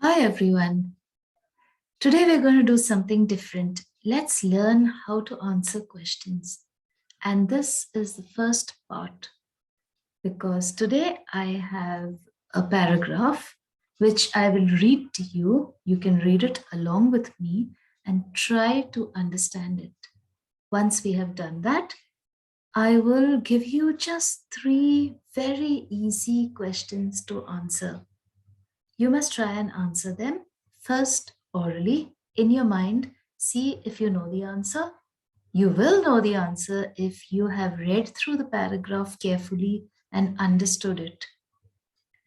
Hi everyone. Today we're going to do something different. Let's learn how to answer questions. And this is the first part because today I have a paragraph which I will read to you. You can read it along with me and try to understand it. Once we have done that, I will give you just 3 very easy questions to answer. You must try and answer them first orally in your mind. See if you know the answer. You will know the answer if you have read through the paragraph carefully and understood it.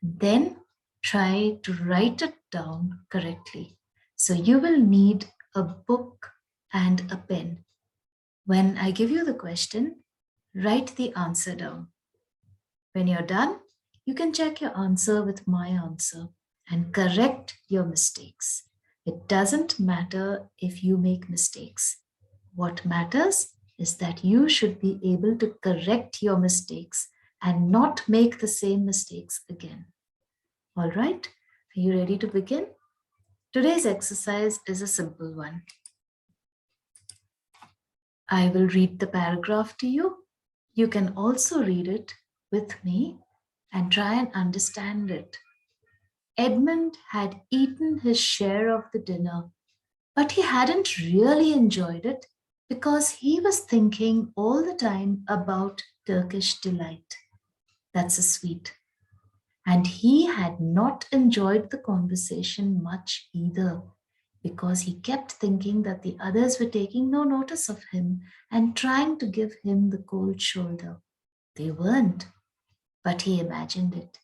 Then try to write it down correctly. So you will need a book and a pen. When I give you the question, write the answer down. When you're done, you can check your answer with my answer and correct your mistakes. It doesn't matter if you make mistakes. What matters is that you should be able to correct your mistakes and not make the same mistakes again. All right, are you ready to begin? Today's exercise is a simple one. I will read the paragraph to you. You can also read it with me and try and understand it. Edmund had eaten his share of the dinner, but he hadn't really enjoyed it because he was thinking all the time about Turkish delight. That's a sweet. And he had not enjoyed the conversation much either because he kept thinking that the others were taking no notice of him and trying to give him the cold shoulder. They weren't, but he imagined it.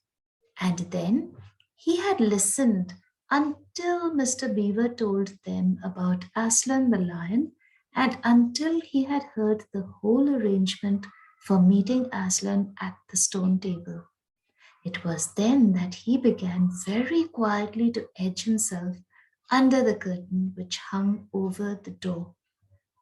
And then he had listened until Mr. Beaver told them about Aslan the lion and until he had heard the whole arrangement for meeting Aslan at the stone table. It was then that he began very quietly to edge himself under the curtain which hung over the door.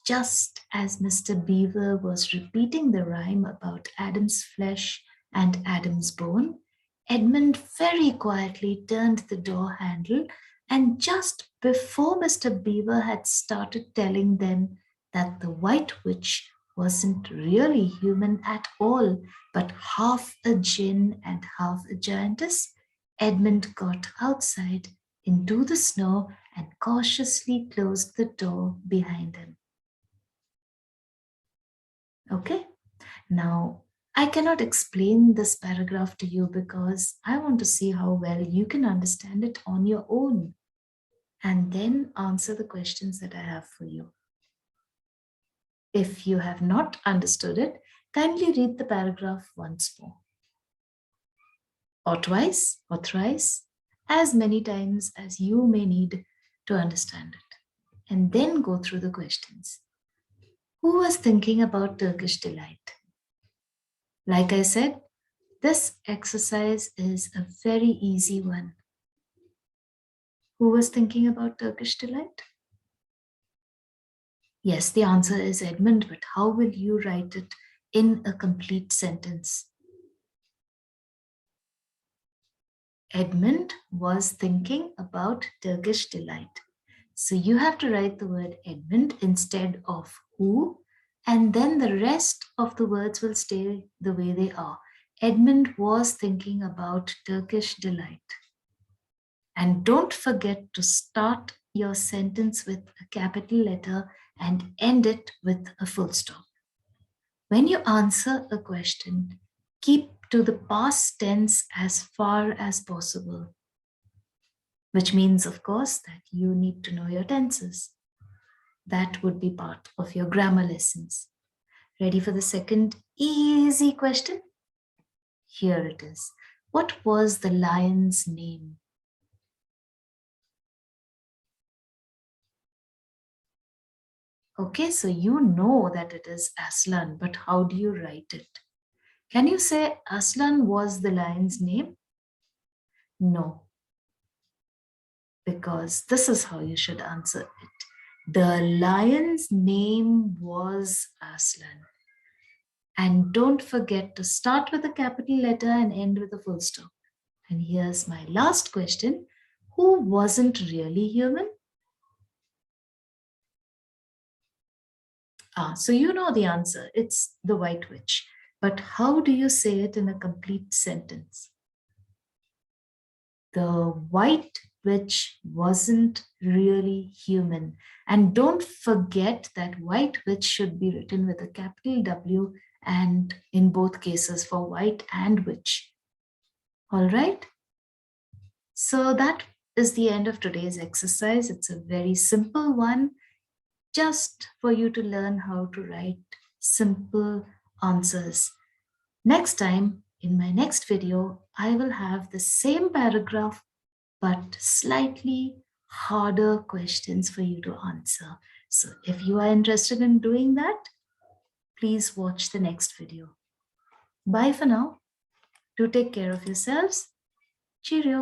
Just as Mr. Beaver was repeating the rhyme about Adam's flesh and Adam's bone, Edmund very quietly turned the door handle, and just before Mr. Beaver had started telling them that the White Witch wasn't really human at all, but half a djinn and half a giantess, Edmund got outside into the snow and cautiously closed the door behind him. Okay, now I cannot explain this paragraph to you because I want to see how well you can understand it on your own and then answer the questions that I have for you. If you have not understood it, kindly read the paragraph once more, or twice, or thrice, as many times as you may need to understand it, and then go through the questions. Who was thinking about Turkish delight? Like I said, this exercise is a very easy one. Who was thinking about Turkish delight? Yes, the answer is Edmund, but how will you write it in a complete sentence? Edmund was thinking about Turkish delight. So you have to write the word Edmund instead of who, and then the rest of the words will stay the way they are. Edmund was thinking about Turkish delight. And don't forget to start your sentence with a capital letter and end it with a full stop. When you answer a question, keep to the past tense as far as possible, which means, of course, that you need to know your tenses. That would be part of your grammar lessons. Ready for the second easy question? Here it is. What was the lion's name? Okay, so you know that it is Aslan, but how do you write it? Can you say Aslan was the lion's name? No, because this is how you should answer it. The lion's name was Aslan. And don't forget to start with a capital letter and end with a full stop. And here's my last question. Who wasn't really human? So you know the answer. It's the White Witch. But how do you say it in a complete sentence? The White Witch wasn't really human. And don't forget that White Witch should be written with a capital W and in both cases for white and witch. All right. So that is the end of today's exercise. It's a very simple one, just for you to learn how to write simple answers. Next time, in my next video, I will have the same paragraph but slightly harder questions for you to answer. So if you are interested in doing that, please watch the next video. Bye for now. Do take care of yourselves. Cheerio.